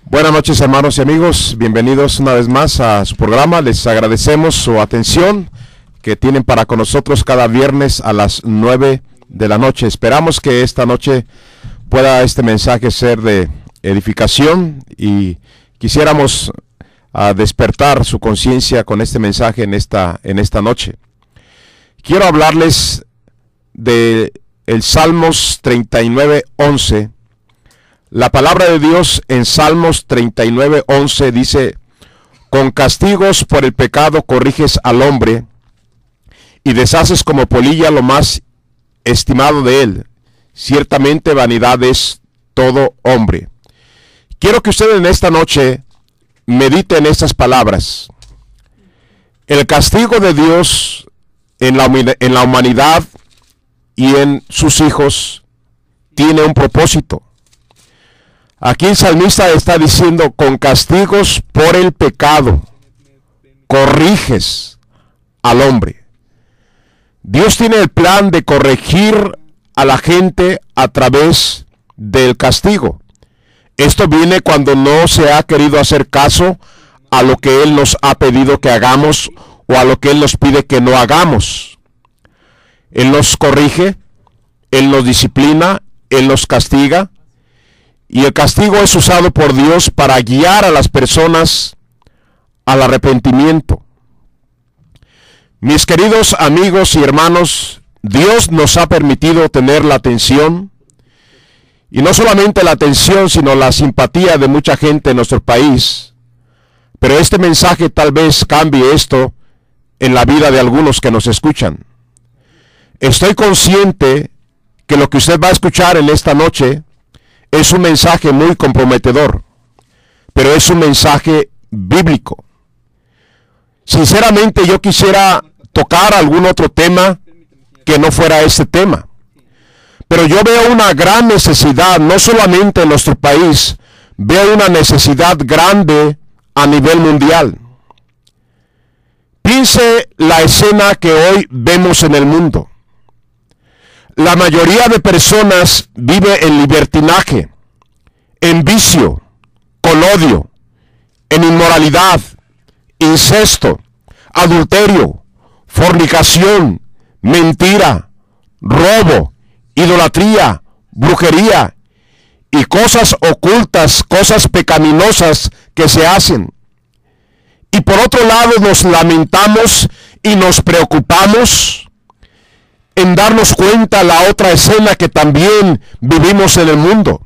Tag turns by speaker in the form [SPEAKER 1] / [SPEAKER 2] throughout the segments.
[SPEAKER 1] Buenas noches, hermanos y amigos, bienvenidos una vez más a su programa. Les agradecemos su atención que tienen para con nosotros cada viernes a las 9 de la noche. Esperamos que esta noche pueda este mensaje ser de edificación y quisiéramos despertar su conciencia con este mensaje en esta noche. Quiero hablarles de el Salmos 39:11. La palabra de Dios en Salmos 39:11 dice: con castigos por el pecado corriges al hombre, y deshaces como polilla lo más estimado de él. Ciertamente vanidad es todo hombre. Quiero que usted en esta noche medite en estas palabras. El castigo de Dios en la humanidad y en sus hijos tiene un propósito. Aquí el salmista está diciendo: con castigos por el pecado corriges al hombre. Dios tiene el plan de corregir a la gente a través del castigo. Esto viene cuando no se ha querido hacer caso a lo que Él nos ha pedido que hagamos o a lo que Él nos pide que no hagamos. Él nos corrige, Él nos disciplina, Él nos castiga. Y el castigo es usado por Dios para guiar a las personas al arrepentimiento. Mis queridos amigos y hermanos, Dios nos ha permitido tener la atención, y no solamente la atención, sino la simpatía de mucha gente en nuestro país. Pero este mensaje tal vez cambie esto en la vida de algunos que nos escuchan. Estoy consciente que lo que usted va a escuchar en esta noche es un mensaje muy comprometedor, pero es un mensaje bíblico. Sinceramente, yo quisiera tocar algún otro tema que no fuera este tema, pero yo veo una gran necesidad, no solamente en nuestro país, veo una necesidad grande a nivel mundial. Piense la escena que hoy vemos en el mundo. La mayoría de personas vive en libertinaje, en vicio, con odio, en inmoralidad, incesto, adulterio, fornicación, mentira, robo, idolatría, brujería y cosas ocultas, cosas pecaminosas que se hacen. Y por otro lado nos lamentamos y nos preocupamos en darnos cuenta la otra escena que también vivimos en el mundo.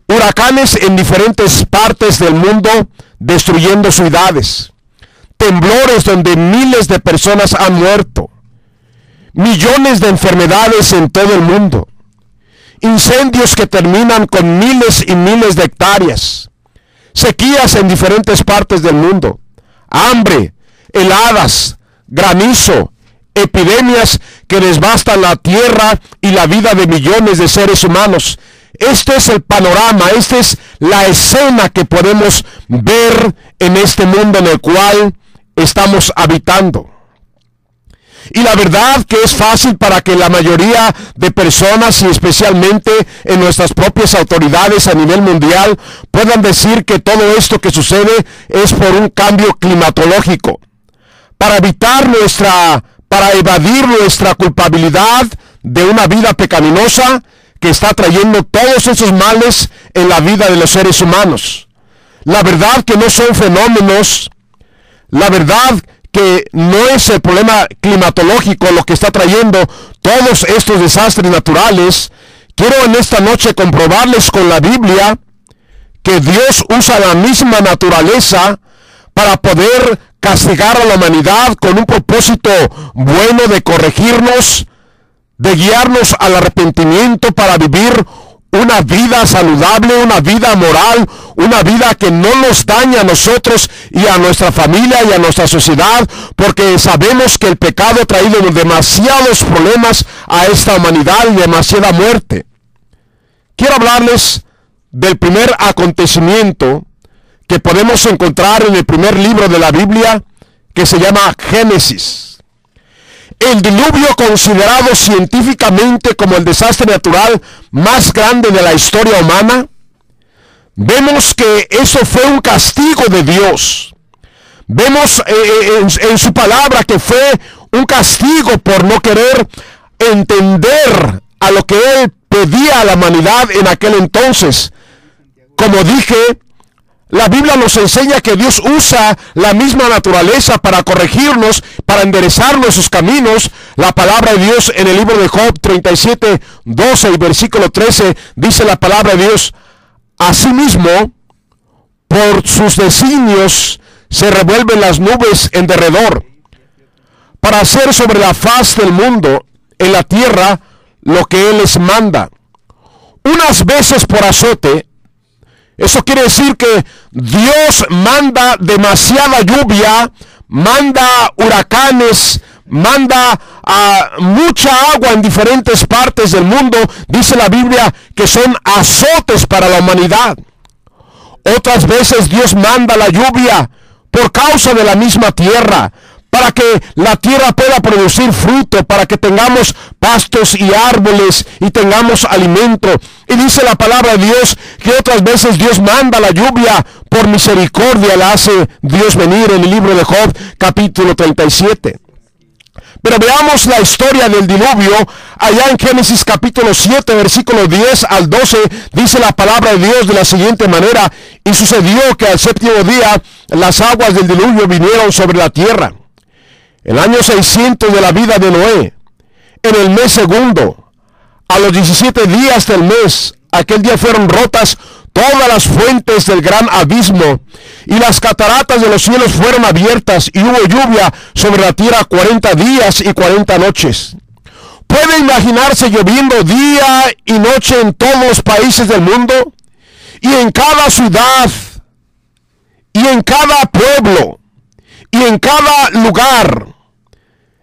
[SPEAKER 1] Huracanes en diferentes partes del mundo destruyendo ciudades. Temblores donde miles de personas han muerto. Millones de enfermedades en todo el mundo. Incendios que terminan con miles y miles de hectáreas. Sequías en diferentes partes del mundo. Hambre, heladas, granizo, epidemias que devastan la tierra y la vida de millones de seres humanos. Este es el panorama, esta es la escena que podemos ver en este mundo en el cual estamos habitando. Y la verdad que es fácil para que la mayoría de personas, y especialmente en nuestras propias autoridades a nivel mundial, puedan decir que todo esto que sucede es por un cambio climatológico. Para evadir nuestra culpabilidad de una vida pecaminosa que está trayendo todos esos males en la vida de los seres humanos. La verdad que no son fenómenos, la verdad que no es el problema climatológico lo que está trayendo todos estos desastres naturales. Quiero en esta noche comprobarles con la Biblia que Dios usa la misma naturaleza para poder castigar a la humanidad con un propósito bueno de corregirnos, de guiarnos al arrepentimiento para vivir una vida saludable, una vida moral, una vida que no nos daña a nosotros y a nuestra familia y a nuestra sociedad, porque sabemos que el pecado ha traído demasiados problemas a esta humanidad y demasiada muerte. Quiero hablarles del primer acontecimiento que podemos encontrar en el primer libro de la Biblia, que se llama Génesis. El diluvio, considerado científicamente como el desastre natural más grande de la historia humana, vemos que eso fue un castigo de Dios. Vemos en su palabra que fue un castigo por no querer entender a lo que Él pedía a la humanidad en aquel entonces. Como dije, la Biblia nos enseña que Dios usa la misma naturaleza para corregirnos, para enderezar nuestros caminos. La palabra de Dios en el libro de Job 37, 12 y versículo 13 dice la palabra de Dios: asimismo, por sus designios se revuelven las nubes en derredor, para hacer sobre la faz del mundo, en la tierra, lo que Él les manda. Unas veces por azote. Eso quiere decir que Dios manda demasiada lluvia, manda huracanes, manda mucha agua en diferentes partes del mundo. Dice la Biblia que son azotes para la humanidad. Otras veces Dios manda la lluvia por causa de la misma tierra, para que la tierra pueda producir fruto, para que tengamos pastos y árboles y tengamos alimento. Y dice la palabra de Dios que otras veces Dios manda la lluvia por misericordia, la hace Dios venir, en el libro de Job capítulo 37. Pero veamos la historia del diluvio. Allá en Génesis capítulo 7, versículo 10 al 12, dice la palabra de Dios de la siguiente manera: y sucedió que al séptimo día las aguas del diluvio vinieron sobre la tierra. El año 600 de la vida de Noé, en el mes segundo, a los 17 días del mes, aquel día fueron rotas todas las fuentes del gran abismo, y las cataratas de los cielos fueron abiertas, y hubo lluvia sobre la tierra 40 días y 40 noches. ¿Puede imaginarse lloviendo día y noche en todos los países del mundo? Y en cada ciudad, y en cada pueblo, y en cada lugar.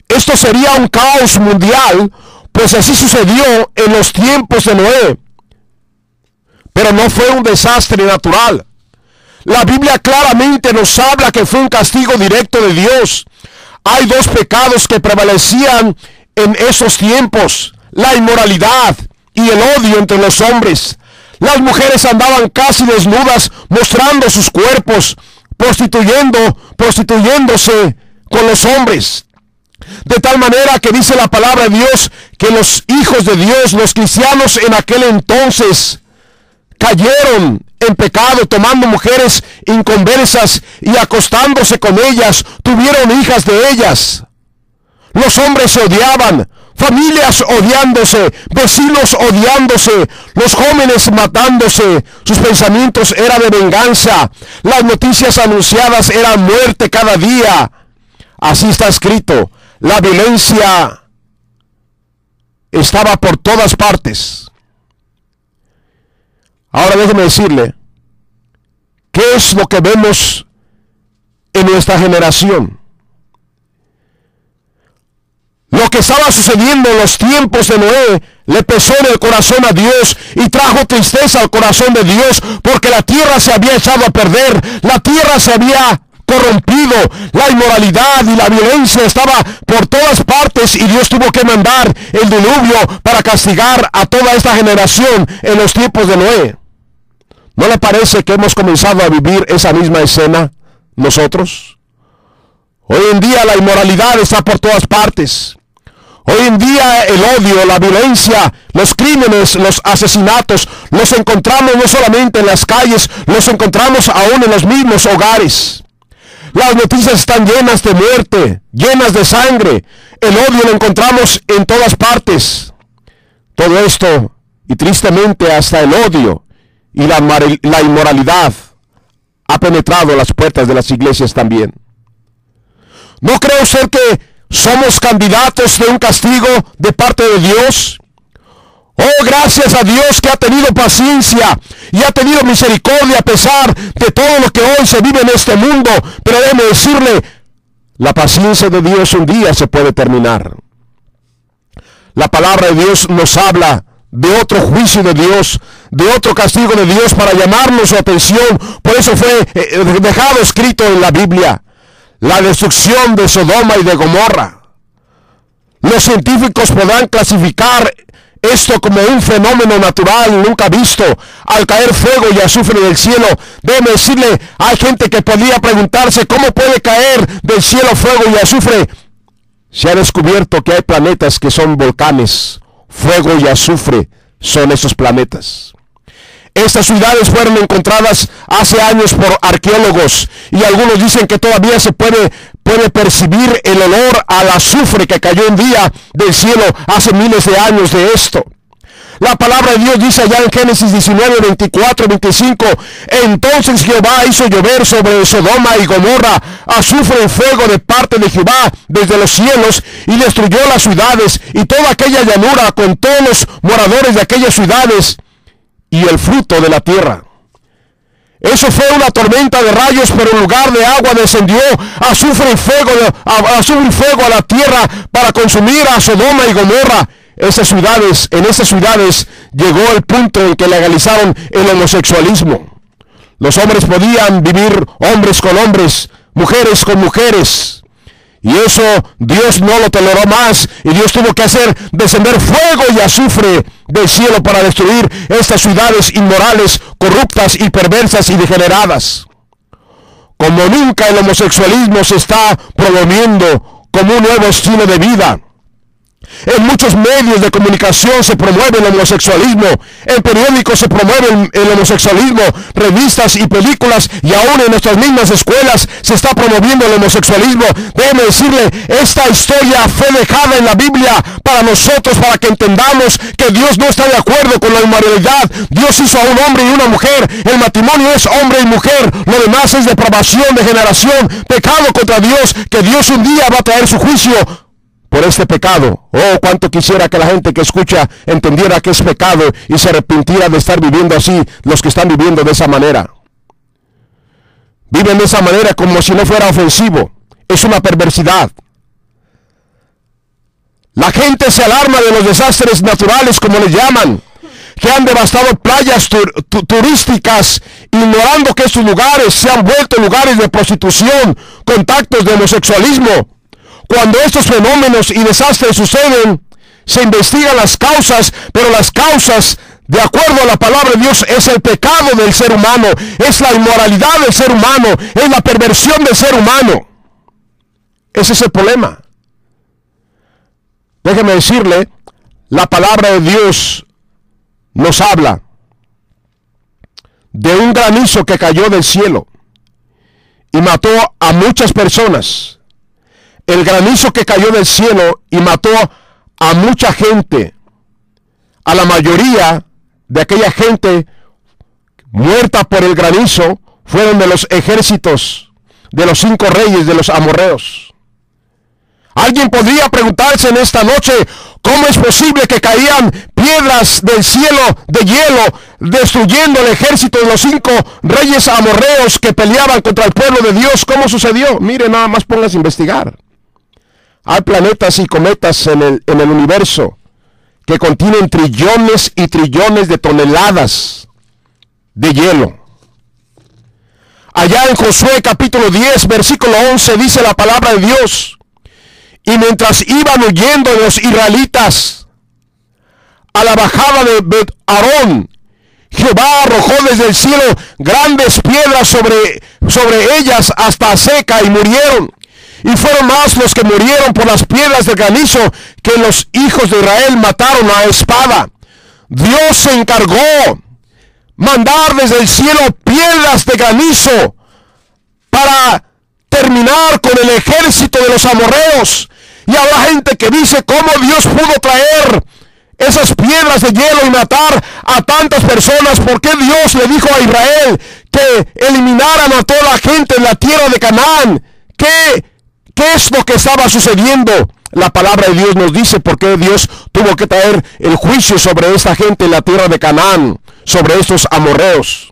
[SPEAKER 1] Esto sería un caos mundial, pues así sucedió en los tiempos de Noé. Pero no fue un desastre natural. La Biblia claramente nos habla que fue un castigo directo de Dios. Hay dos pecados que prevalecían en esos tiempos: la inmoralidad y el odio entre los hombres. Las mujeres andaban casi desnudas, mostrando sus cuerpos, prostituyéndose con los hombres. De tal manera que dice la palabra de Dios que los hijos de Dios, los cristianos en aquel entonces, cayeron en pecado, tomando mujeres inconversas y acostándose con ellas. Tuvieron hijas de ellas. Los hombres se odiaban, familias odiándose, vecinos odiándose, los jóvenes matándose. Sus pensamientos eran de venganza. Las noticias anunciadas eran muerte cada día. Así está escrito. La violencia estaba por todas partes. Ahora déjeme decirle, ¿qué es lo que vemos en nuestra generación? Lo que estaba sucediendo en los tiempos de Noé le pesó en el corazón a Dios y trajo tristeza al corazón de Dios, porque la tierra se había echado a perder, la tierra se había corrompido, la inmoralidad y la violencia estaba por todas partes, y Dios tuvo que mandar el diluvio para castigar a toda esta generación en los tiempos de Noé. ¿No le parece que hemos comenzado a vivir esa misma escena nosotros? Hoy en día la inmoralidad está por todas partes. Hoy en día el odio, la violencia, los crímenes, los asesinatos, los encontramos no solamente en las calles, los encontramos aún en los mismos hogares. Las noticias están llenas de muerte, llenas de sangre. El odio lo encontramos en todas partes. Todo esto, y tristemente hasta el odio y la inmoralidad, ha penetrado las puertas de las iglesias también. ¿No cree usted que somos candidatos de un castigo de parte de Dios? Oh, gracias a Dios que ha tenido paciencia y ha tenido misericordia a pesar de todo lo que hoy se vive en este mundo. Pero déjeme decirle, la paciencia de Dios un día se puede terminar. La palabra de Dios nos habla de otro juicio de Dios, de otro castigo de Dios para llamarnos su atención. Por eso fue dejado escrito en la Biblia: la destrucción de Sodoma y de Gomorra. Los científicos podrán clasificar esto como un fenómeno natural nunca visto, al caer fuego y azufre del cielo. Déjeme decirle, hay gente que podría preguntarse cómo puede caer del cielo fuego y azufre. Se ha descubierto que hay planetas que son volcanes. Fuego y azufre son esos planetas. Estas ciudades fueron encontradas hace años por arqueólogos y algunos dicen que todavía se puede percibir el olor al azufre que cayó un día del cielo hace miles de años de esto. La palabra de Dios dice allá en Génesis 19, 24, 25, entonces Jehová hizo llover sobre Sodoma y Gomorra azufre y fuego de parte de Jehová desde los cielos, y destruyó las ciudades y toda aquella llanura con todos los moradores de aquellas ciudades y el fruto de la tierra. Eso fue una tormenta de rayos, pero en lugar de agua descendió azufre y fuego a la tierra para consumir a Sodoma y Gomorra. En esas ciudades llegó el punto en que legalizaron el homosexualismo. Los hombres podían vivir hombres con hombres, mujeres con mujeres. Y eso Dios no lo toleró más, y Dios tuvo que hacer descender fuego y azufre del cielo para destruir estas ciudades inmorales, corruptas y perversas y degeneradas. Como nunca el homosexualismo se está promoviendo como un nuevo estilo de vida. En muchos medios de comunicación se promueve el homosexualismo, en periódicos se promueve el homosexualismo, revistas y películas, y aún en nuestras mismas escuelas se está promoviendo el homosexualismo. Déjeme decirle, esta historia fue dejada en la Biblia para nosotros, para que entendamos que Dios no está de acuerdo con la inmoralidad. Dios hizo a un hombre y una mujer, el matrimonio es hombre y mujer, lo demás es depravación, degeneración, pecado contra Dios, que Dios un día va a traer su juicio por este pecado. Oh, cuánto quisiera que la gente que escucha entendiera que es pecado y se arrepintiera de estar viviendo así, los que están viviendo de esa manera. Viven de esa manera como si no fuera ofensivo. Es una perversidad. La gente se alarma de los desastres naturales, como les llaman, que han devastado playas turísticas, ignorando que estos lugares se han vuelto lugares de prostitución, contactos de homosexualismo. Cuando estos fenómenos y desastres suceden, se investigan las causas, pero las causas, de acuerdo a la palabra de Dios, es el pecado del ser humano, es la inmoralidad del ser humano, es la perversión del ser humano. Ese es el problema. Déjeme decirle, la palabra de Dios nos habla de un granizo que cayó del cielo y mató a muchas personas. El granizo que cayó del cielo y mató a mucha gente. A la mayoría de aquella gente muerta por el granizo fueron de los ejércitos de los 5 reyes de los amorreos. Alguien podría preguntarse en esta noche, ¿cómo es posible que caían piedras del cielo de hielo, destruyendo el ejército de los 5 reyes amorreos que peleaban contra el pueblo de Dios? ¿Cómo sucedió? Mire, nada más póngase a investigar. Hay planetas y cometas en el universo que contienen trillones y trillones de toneladas de hielo. Allá en Josué capítulo 10, versículo 11, dice la palabra de Dios: y mientras iban huyendo los israelitas a la bajada de Bet-Arón, Jehová arrojó desde el cielo grandes piedras sobre ellas hasta seca, y murieron. Y fueron más los que murieron por las piedras de granizo que los hijos de Israel mataron a espada. Dios se encargó mandar desde el cielo piedras de granizo para terminar con el ejército de los amorreos. Y habrá gente que dice, ¿cómo Dios pudo traer esas piedras de hielo y matar a tantas personas? ¿Por qué Dios le dijo a Israel que eliminaran a toda la gente en la tierra de Canaán? ¿Qué es lo que estaba sucediendo? La palabra de Dios nos dice por qué Dios tuvo que traer el juicio sobre esta gente en la tierra de Canaán, sobre estos amorreos.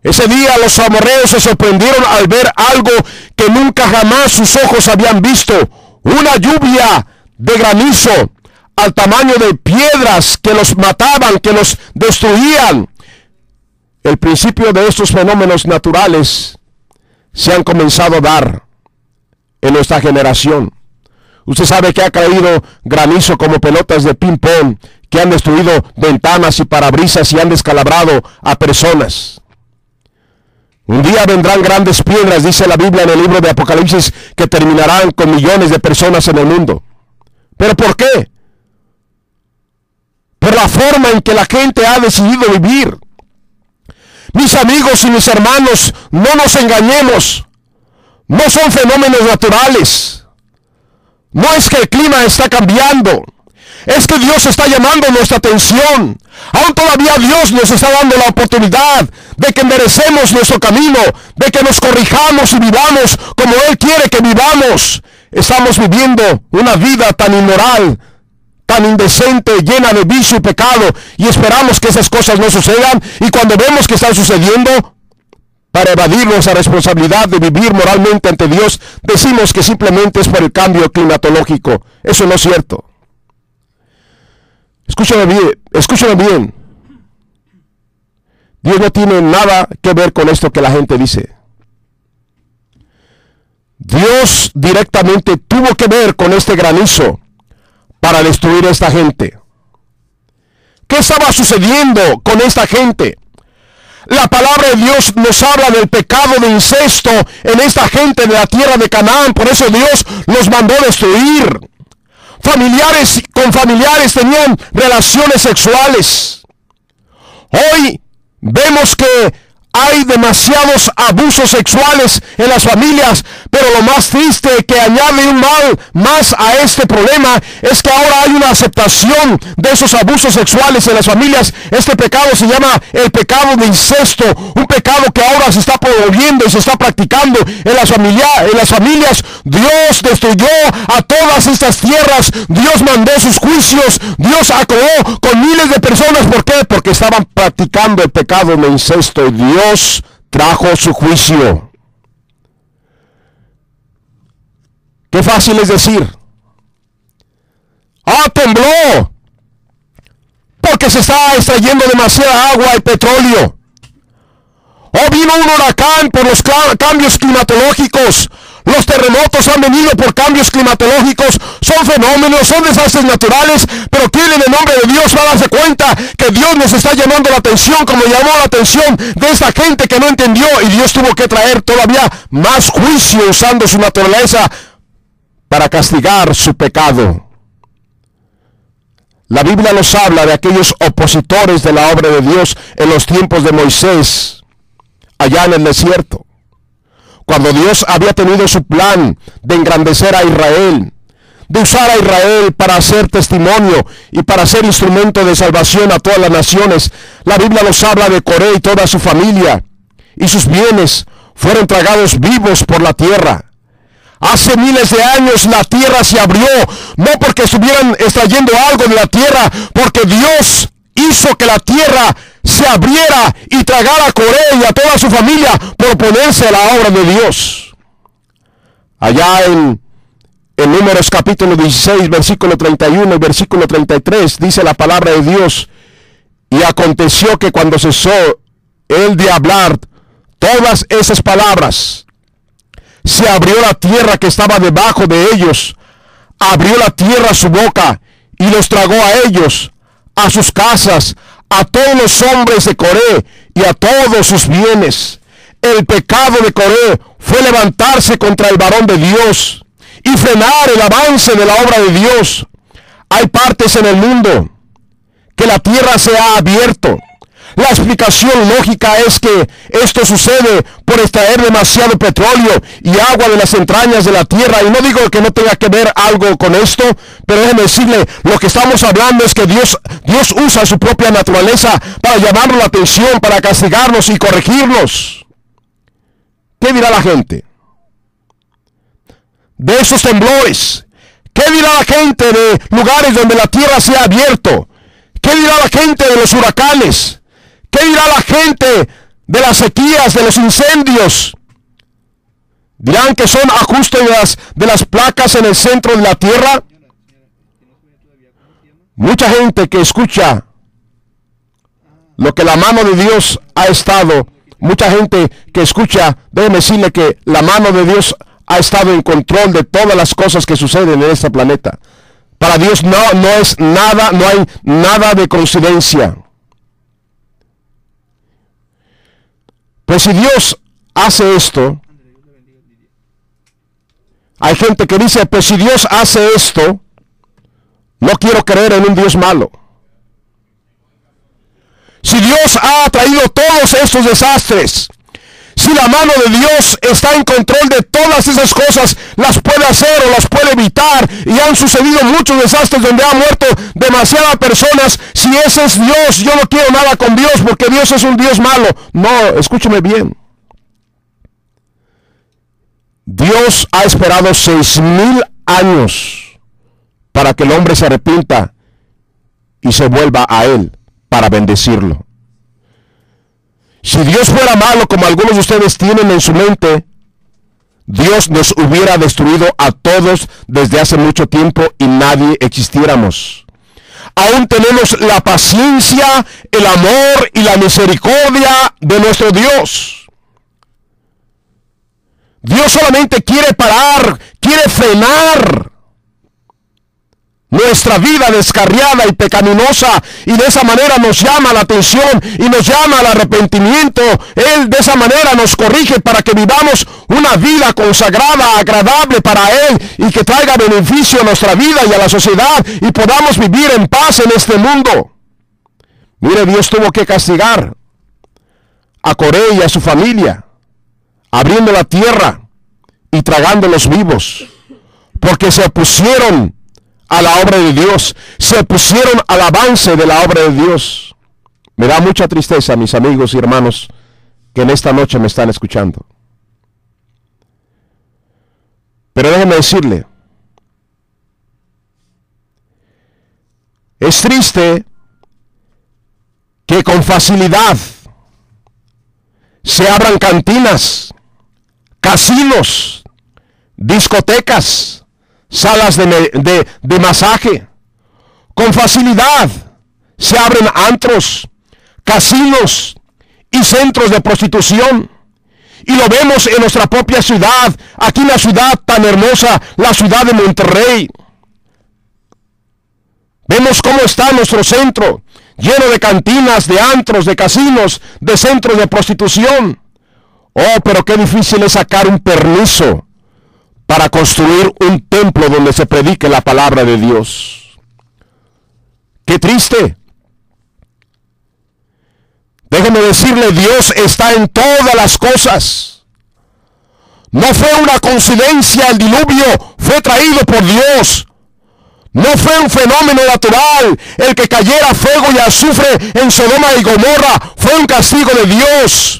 [SPEAKER 1] Ese día los amorreos se sorprendieron al ver algo que nunca jamás sus ojos habían visto: una lluvia de granizo al tamaño de piedras que los mataban, que los destruían. El principio de estos fenómenos naturales se han comenzado a dar en nuestra generación. Usted sabe que ha caído granizo como pelotas de ping pong, que han destruido ventanas y parabrisas y han descalabrado a personas. Un día vendrán grandes piedras, dice la Biblia en el libro de Apocalipsis, que terminarán con millones de personas en el mundo. ¿Pero por qué? Por la forma en que la gente ha decidido vivir. Mis amigos y mis hermanos, no nos engañemos. No son fenómenos naturales. No es que el clima está cambiando. Es que Dios está llamando nuestra atención. Aún todavía Dios nos está dando la oportunidad de que enderecemos nuestro camino, de que nos corrijamos y vivamos como Él quiere que vivamos. Estamos viviendo una vida tan inmoral, tan indecente, llena de vicio y pecado, y esperamos que esas cosas no sucedan, y cuando vemos que están sucediendo, para evadir nuestra responsabilidad de vivir moralmente ante Dios, decimos que simplemente es por el cambio climatológico. Eso no es cierto. Escúchame bien. Dios no tiene nada que ver con esto que la gente dice. Dios directamente tuvo que ver con este granizo para destruir a esta gente. ¿Qué estaba sucediendo con esta gente? La palabra de Dios nos habla del pecado de incesto en esta gente de la tierra de Canaán. Por eso Dios los mandó destruir. Con familiares tenían relaciones sexuales. Hoy vemos que hay demasiados abusos sexuales en las familias, pero lo más triste que añade un mal más a este problema es que ahora hay una aceptación de esos abusos sexuales en las familias. Este pecado se llama el pecado de incesto, un pecado que ahora se está promoviendo y se está practicando en las familias. Dios destruyó a todas estas tierras, Dios mandó sus juicios, Dios acabó con miles de personas. ¿Por qué? Porque estaban practicando el pecado de incesto y Dios trajo su juicio. Qué fácil es decir: tembló porque se está extrayendo demasiada agua y petróleo. Vino un huracán por los cambios climatológicos. Los terremotos han venido por cambios climatológicos. Son fenómenos, son desastres naturales. Pero ¿quién en el nombre de Dios va a darse cuenta que Dios nos está llamando la atención, como llamó la atención de esta gente que no entendió? Y Dios tuvo que traer todavía más juicio usando su naturaleza para castigar su pecado. La Biblia nos habla de aquellos opositores de la obra de Dios en los tiempos de Moisés, allá en el desierto. Cuando Dios había tenido su plan de engrandecer a Israel, de usar a Israel para hacer testimonio y para ser instrumento de salvación a todas las naciones, la Biblia nos habla de Coré y toda su familia, y sus bienes fueron tragados vivos por la tierra. Hace miles de años la tierra se abrió, no porque estuvieran extrayendo algo de la tierra, porque Dios hizo que la tierra se abriera y tragara a Coré y a toda su familia por oponerse a la obra de Dios. Allá en Números capítulo 16, versículo 31 y versículo 33, dice la palabra de Dios: y aconteció que cuando cesó él de hablar todas esas palabras, se abrió la tierra que estaba debajo de ellos, abrió la tierra su boca y los tragó a ellos, a sus casas, a todos los hombres de Coré y a todos sus bienes. El pecado de Coré fue levantarse contra el varón de Dios y frenar el avance de la obra de Dios. Hay partes en el mundo que la tierra se ha abierto. La explicación lógica es que esto sucede por extraer demasiado petróleo y agua de las entrañas de la tierra. Y no digo que no tenga que ver algo con esto, pero déjeme decirle, lo que estamos hablando es que Dios usa su propia naturaleza para llamarnos la atención, para castigarnos y corregirnos. ¿Qué dirá la gente de esos temblores? ¿Qué dirá la gente de lugares donde la tierra se ha abierto? ¿Qué dirá la gente de los huracanes? ¿Qué dirá la gente de las sequías, de los incendios? ¿Dirán que son ajustes de las placas en el centro de la tierra? Mucha gente que escucha lo que la mano de Dios ha estado, mucha gente que escucha, déjeme decirle que la mano de Dios ha estado en control de todas las cosas que suceden en este planeta. Para Dios no es nada, no hay nada de coincidencia. Pues si Dios hace esto, hay gente que dice, pues si Dios hace esto, no quiero creer en un Dios malo. Si Dios ha traído todos estos desastres, si la mano de Dios está en control de todas esas cosas, las puede hacer o las puede evitar, y han sucedido muchos desastres donde han muerto demasiadas personas. Si ese es Dios, yo no quiero nada con Dios porque Dios es un Dios malo. No, escúcheme bien. Dios ha esperado 6,000 años para que el hombre se arrepienta y se vuelva a Él para bendecirlo. Si Dios fuera malo, como algunos de ustedes tienen en su mente, Dios nos hubiera destruido a todos desde hace mucho tiempo y nadie existiéramos. Aún tenemos la paciencia, el amor y la misericordia de nuestro Dios. Dios solamente quiere parar, quiere frenar nuestra vida descarriada y pecaminosa, y de esa manera nos llama la atención y nos llama al arrepentimiento. Él de esa manera nos corrige para que vivamos una vida consagrada, agradable para Él, y que traiga beneficio a nuestra vida y a la sociedad, y podamos vivir en paz en este mundo. Mire, Dios tuvo que castigar a Coré y a su familia, abriendo la tierra y tragándolos vivos, porque se opusieron a la obra de Dios, se opusieron al avance de la obra de Dios. Me da mucha tristeza, mis amigos y hermanos, que en esta noche me están escuchando. Pero déjenme decirle, es triste que con facilidad se abran cantinas, casinos, discotecas, salas de masaje. Con facilidad se abren antros, casinos y centros de prostitución. Y lo vemos en nuestra propia ciudad, aquí en la ciudad tan hermosa, la ciudad de Monterrey. Vemos cómo está nuestro centro, lleno de cantinas, de antros, de casinos, de centros de prostitución. Oh, pero qué difícil es sacar un permiso para construir un templo donde se predique la palabra de Dios. ¡Qué triste! Déjeme decirle, Dios está en todas las cosas. No fue una coincidencia el diluvio, fue traído por Dios. No fue un fenómeno natural el que cayera fuego y azufre en Sodoma y Gomorra, fue un castigo de Dios.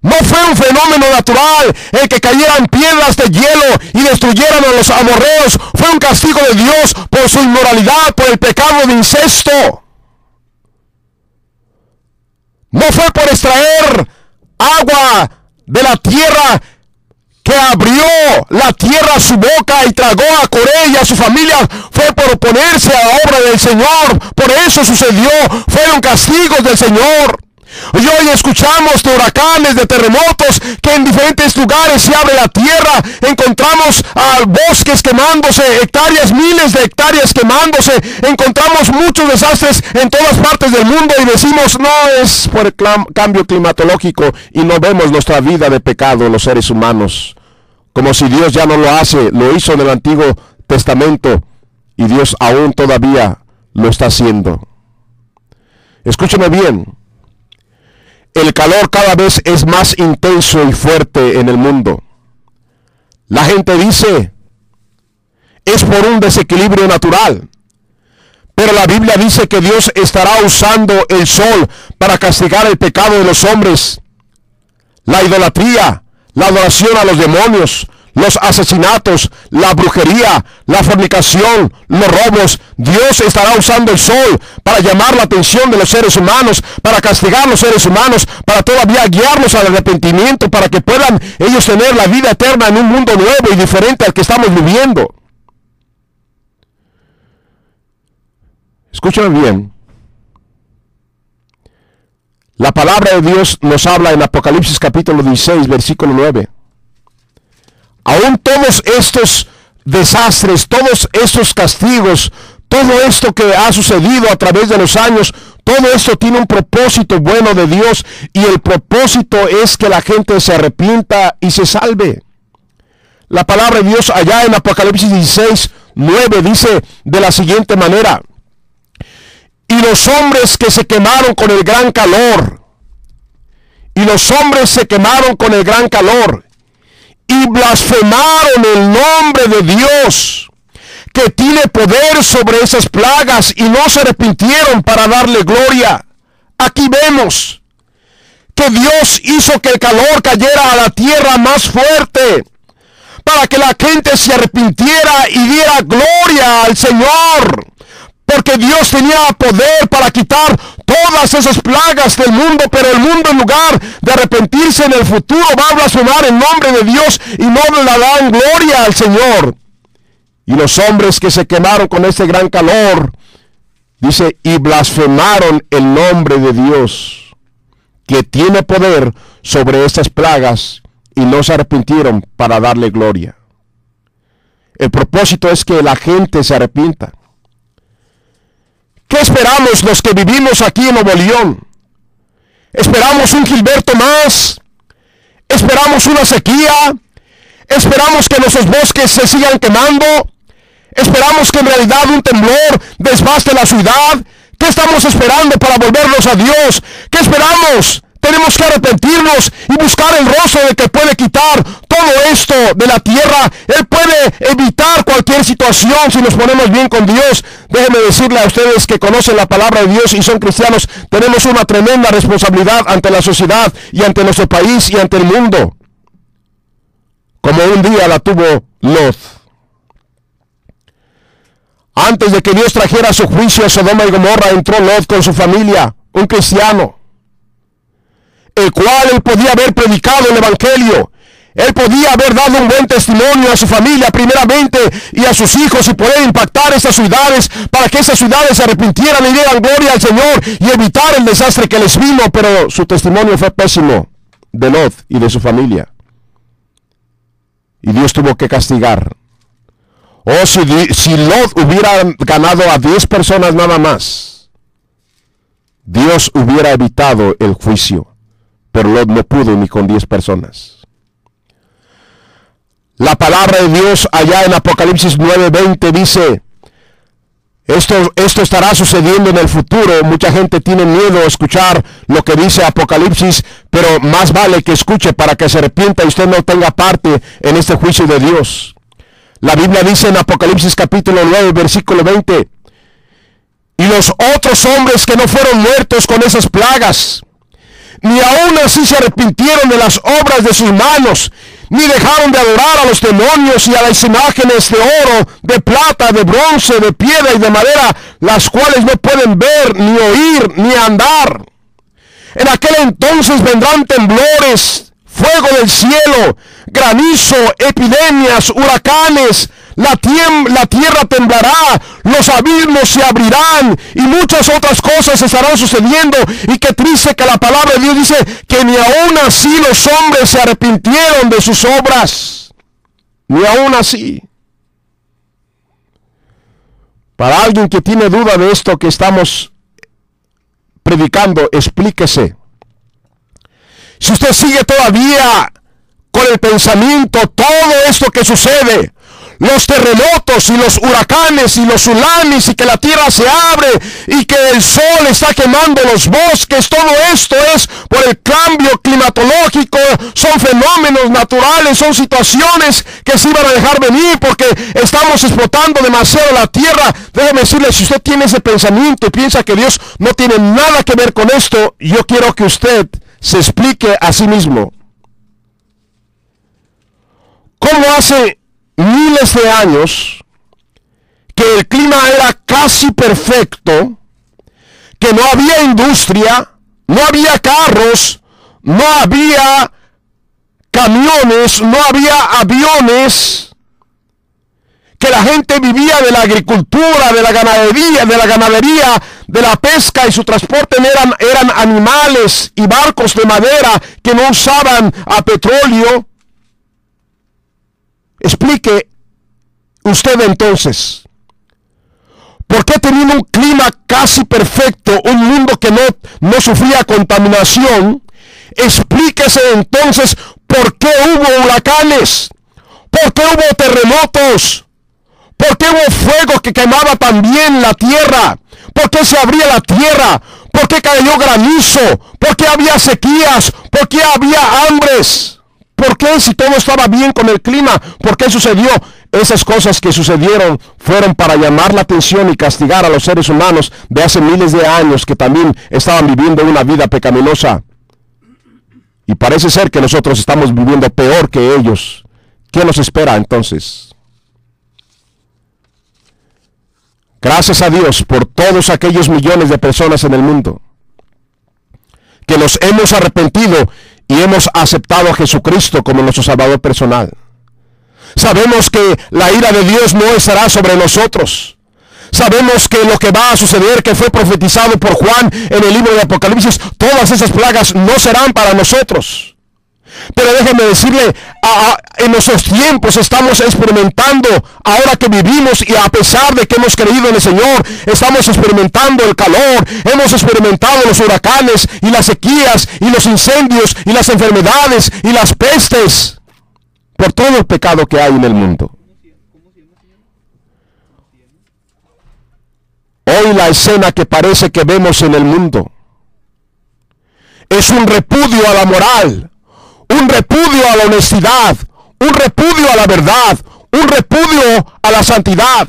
[SPEAKER 1] No fue un fenómeno natural el que cayeran piedras de hielo y destruyeran a los amorreos. Fue un castigo de Dios por su inmoralidad, por el pecado de incesto. No fue por extraer agua de la tierra que abrió la tierra su boca y tragó a Coré y a su familia. Fue por oponerse a la obra del Señor. Por eso sucedió. Fueron castigos del Señor. Y hoy escuchamos de huracanes, de terremotos, que en diferentes lugares se abre la tierra. Encontramos bosques quemándose, hectáreas, miles de hectáreas quemándose. Encontramos muchos desastres en todas partes del mundo y decimos, no, es por el cambio climatológico, y no vemos nuestra vida de pecado los seres humanos. Como si Dios ya no lo hace, lo hizo en el Antiguo Testamento y Dios aún todavía lo está haciendo. Escúcheme bien. El calor cada vez es más intenso y fuerte en el mundo. La gente dice, es por un desequilibrio natural. Pero la Biblia dice que Dios estará usando el sol para castigar el pecado de los hombres, la idolatría, la adoración a los demonios, los asesinatos, la brujería, la fornicación, los robos. Dios estará usando el sol para llamar la atención de los seres humanos, para castigar a los seres humanos, para todavía guiarlos al arrepentimiento, para que puedan ellos tener la vida eterna en un mundo nuevo y diferente al que estamos viviendo. Escúchame bien. La palabra de Dios nos habla en Apocalipsis capítulo 16, versículo 9. Aún todos estos desastres, todos estos castigos, todo esto que ha sucedido a través de los años, todo esto tiene un propósito bueno de Dios, y el propósito es que la gente se arrepienta y se salve. La palabra de Dios allá en Apocalipsis 16:9 dice de la siguiente manera: y los hombres que se quemaron con el gran calor, y los hombres se quemaron con el gran calor, y blasfemaron el nombre de Dios, que tiene poder sobre esas plagas, y no se arrepintieron para darle gloria. Aquí vemos que Dios hizo que el calor cayera a la tierra más fuerte, para que la gente se arrepintiera y diera gloria al Señor, porque Dios tenía poder para quitar todas esas plagas del mundo, pero el mundo, en lugar de arrepentirse en el futuro, va a blasfemar el nombre de Dios y no le dan gloria al Señor. Y los hombres que se quemaron con este gran calor, dice, y blasfemaron el nombre de Dios, que tiene poder sobre estas plagas, y no se arrepintieron para darle gloria. El propósito es que la gente se arrepienta. ¿Qué esperamos los que vivimos aquí en Nuevo León? ¿Esperamos un Gilberto más? ¿Esperamos una sequía? ¿Esperamos que nuestros bosques se sigan quemando? ¿Esperamos que en realidad un temblor desbaste la ciudad? ¿Qué estamos esperando para volvernos a Dios? ¿Qué esperamos? Tenemos que arrepentirnos y buscar el rostro del que puede quitar todo esto de la tierra. Él puede evitar cualquier situación si nos ponemos bien con Dios. Déjenme decirle a ustedes que conocen la palabra de Dios y son cristianos, tenemos una tremenda responsabilidad ante la sociedad y ante nuestro país y ante el mundo, como un día la tuvo Lot. Antes de que Dios trajera su juicio a Sodoma y Gomorra, entró Lot con su familia, un cristiano, el cual él podía haber predicado el evangelio. Él podía haber dado un buen testimonio a su familia primeramente y a sus hijos, y poder impactar esas ciudades para que esas ciudades se arrepintieran y dieran gloria al Señor y evitar el desastre que les vino. Pero su testimonio fue pésimo, de Lot y de su familia, y Dios tuvo que castigar. Oh, si Lot hubiera ganado a 10 personas nada más, Dios hubiera evitado el juicio. Pero Lot no pudo ni con 10 personas. La palabra de Dios allá en Apocalipsis 9:20 dice, esto estará sucediendo en el futuro. Mucha gente tiene miedo a escuchar lo que dice Apocalipsis, pero más vale que escuche para que se arrepienta y usted no tenga parte en este juicio de Dios. La Biblia dice en Apocalipsis capítulo 9, versículo 20, y los otros hombres que no fueron muertos con esas plagas, ni aún así se arrepintieron de las obras de sus manos, ni dejaron de adorar a los demonios y a las imágenes de oro, de plata, de bronce, de piedra y de madera, las cuales no pueden ver, ni oír, ni andar. En aquel entonces vendrán temblores, fuego del cielo, granizo, epidemias, huracanes, la tierra temblará, los abismos se abrirán y muchas otras cosas estarán sucediendo. Y qué triste que la palabra de Dios dice que ni aún así los hombres se arrepintieron de sus obras. Ni aún así. Para alguien que tiene duda de esto que estamos predicando, explíquese. Si usted sigue todavía con el pensamiento, todo esto que sucede, los terremotos y los huracanes y los tsunamis, y que la tierra se abre y que el sol está quemando los bosques, todo esto es por el cambio climatológico, son fenómenos naturales, son situaciones que se iban a dejar venir porque estamos explotando demasiado la tierra. Déjeme decirle, si usted tiene ese pensamiento y piensa que Dios no tiene nada que ver con esto, yo quiero que usted se explique a sí mismo. ¿Cómo hace miles de años que el clima era casi perfecto, que no había industria, no había carros, no había camiones, no había aviones, que la gente vivía de la agricultura, de la ganadería, de la pesca, y su transporte eran animales y barcos de madera que no usaban a petróleo? Explique usted entonces, ¿por qué teniendo un clima casi perfecto, un mundo que no sufría contaminación? Explíquese entonces por qué hubo huracanes, por qué hubo terremotos, por qué hubo fuego que quemaba también la tierra, por qué se abría la tierra, por qué cayó granizo, por qué había sequías, por qué había hambres. ¿Por qué, si todo estaba bien con el clima, por qué sucedió? Esas cosas que sucedieron fueron para llamar la atención y castigar a los seres humanos de hace miles de años que también estaban viviendo una vida pecaminosa. Y parece ser que nosotros estamos viviendo peor que ellos. ¿Qué nos espera entonces? Gracias a Dios por todos aquellos millones de personas en el mundo que nos hemos arrepentido y hemos aceptado a Jesucristo como nuestro Salvador personal. Sabemos que la ira de Dios no estará sobre nosotros. Sabemos que lo que va a suceder, que fue profetizado por Juan en el libro de Apocalipsis, todas esas plagas no serán para nosotros. Pero déjeme decirle, en nuestros tiempos estamos experimentando, ahora que vivimos y a pesar de que hemos creído en el Señor, estamos experimentando el calor, hemos experimentado los huracanes y las sequías y los incendios y las enfermedades y las pestes, por todo el pecado que hay en el mundo. Hoy la escena que parece que vemos en el mundo es un repudio a la moral, un repudio a la honestidad, un repudio a la verdad, un repudio a la santidad.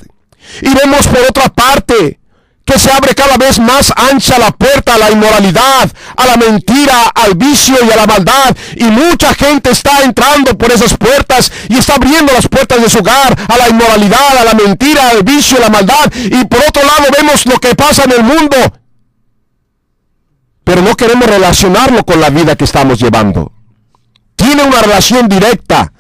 [SPEAKER 1] Y vemos por otra parte que se abre cada vez más ancha la puerta a la inmoralidad, a la mentira, al vicio y a la maldad. Y mucha gente está entrando por esas puertas y está abriendo las puertas de su hogar a la inmoralidad, a la mentira, al vicio y a la maldad. Y por otro lado vemos lo que pasa en el mundo, pero no queremos relacionarlo con la vida que estamos llevando. Tiene una relación directa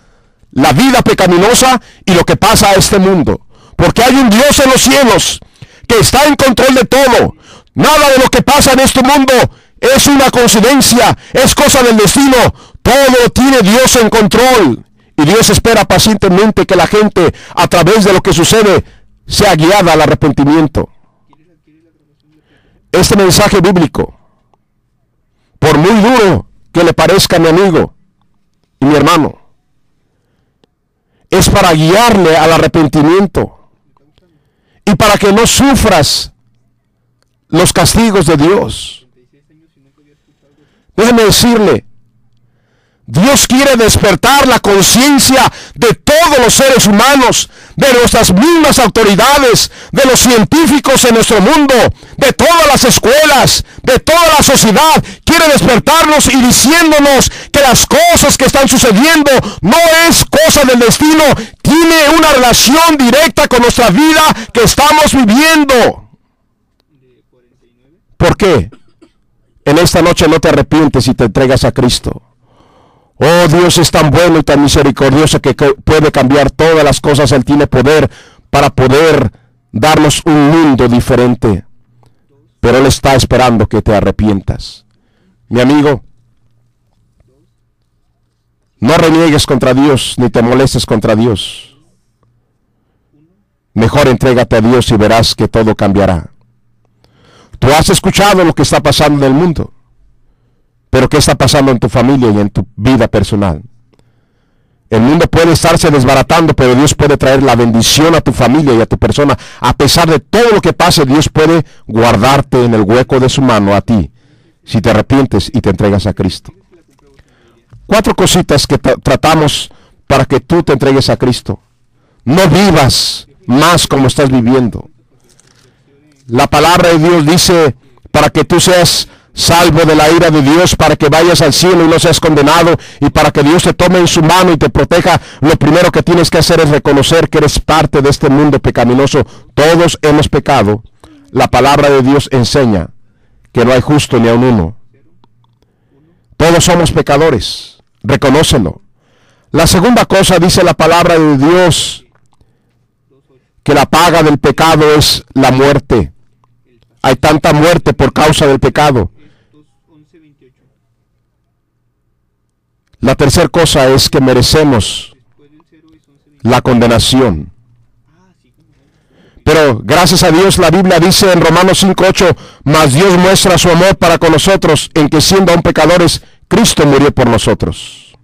[SPEAKER 1] la vida pecaminosa y lo que pasa a este mundo, porque hay un Dios en los cielos que está en control de todo. Nada de lo que pasa en este mundo es una coincidencia, es cosa del destino. Todo tiene Dios en control y Dios espera pacientemente que la gente, a través de lo que sucede, sea guiada al arrepentimiento. Este mensaje bíblico, por muy duro que le parezca a mi amigo y mi hermano, es para guiarle al arrepentimiento y para que no sufras los castigos de Dios. Déjeme decirle, Dios quiere despertar la conciencia de todos los seres humanos, de nuestras mismas autoridades, de los científicos en nuestro mundo, de todas las escuelas, de toda la sociedad. Quiere despertarnos y diciéndonos que las cosas que están sucediendo no es cosa del destino, tiene una relación directa con nuestra vida que estamos viviendo. ¿Por qué? En esta noche no te arrepientes y te entregas a Cristo. Oh, Dios es tan bueno y tan misericordioso que puede cambiar todas las cosas. Él tiene poder para poder darnos un mundo diferente. Pero Él está esperando que te arrepientas. Mi amigo, no reniegues contra Dios ni te molestes contra Dios. Mejor entrégate a Dios y verás que todo cambiará. Tú has escuchado lo que está pasando en el mundo. Pero ¿qué está pasando en tu familia y en tu vida personal? El mundo puede estarse desbaratando, pero Dios puede traer la bendición a tu familia y a tu persona. A pesar de todo lo que pase, Dios puede guardarte en el hueco de su mano a ti, si te arrepientes y te entregas a Cristo. 4 cositas que tratamos para que tú te entregues a Cristo. No vivas más como estás viviendo. La palabra de Dios dice, para que tú seas salvo de la ira de Dios, para que vayas al cielo y no seas condenado, y para que Dios te tome en su mano y te proteja, lo primero que tienes que hacer es reconocer que eres parte de este mundo pecaminoso. Todos hemos pecado. La palabra de Dios enseña que no hay justo ni aun uno. Todos somos pecadores. Reconócelo. La segunda cosa, dice la palabra de Dios, que la paga del pecado es la muerte. Hay tanta muerte por causa del pecado. La tercera cosa es que merecemos la condenación. Pero gracias a Dios la Biblia dice en Romanos 5:8, mas Dios muestra su amor para con nosotros en que siendo aún pecadores, Cristo murió por nosotros.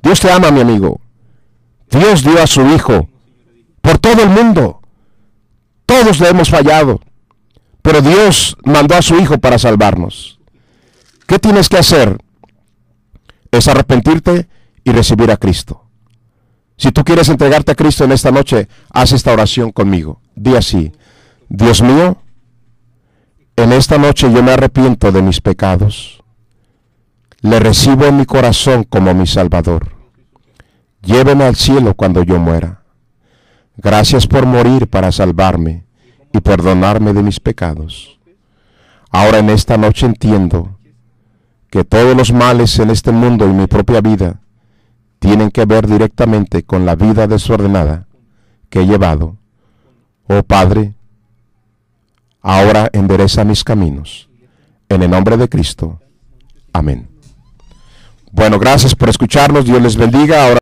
[SPEAKER 1] Dios te ama, mi amigo. Dios dio a su Hijo por todo el mundo. Todos le hemos fallado, pero Dios mandó a su Hijo para salvarnos. ¿Qué tienes que hacer? Es arrepentirte y recibir a Cristo. Si tú quieres entregarte a Cristo en esta noche, haz esta oración conmigo. Di así: Dios mío, en esta noche yo me arrepiento de mis pecados. Le recibo en mi corazón como mi Salvador. Lléveme al cielo cuando yo muera. Gracias por morir para salvarme y perdonarme de mis pecados. Ahora en esta noche entiendo que todos los males en este mundo y mi propia vida tienen que ver directamente con la vida desordenada que he llevado. Oh Padre, ahora endereza mis caminos. En el nombre de Cristo. Amén. Bueno, gracias por escucharnos. Dios les bendiga. Ahora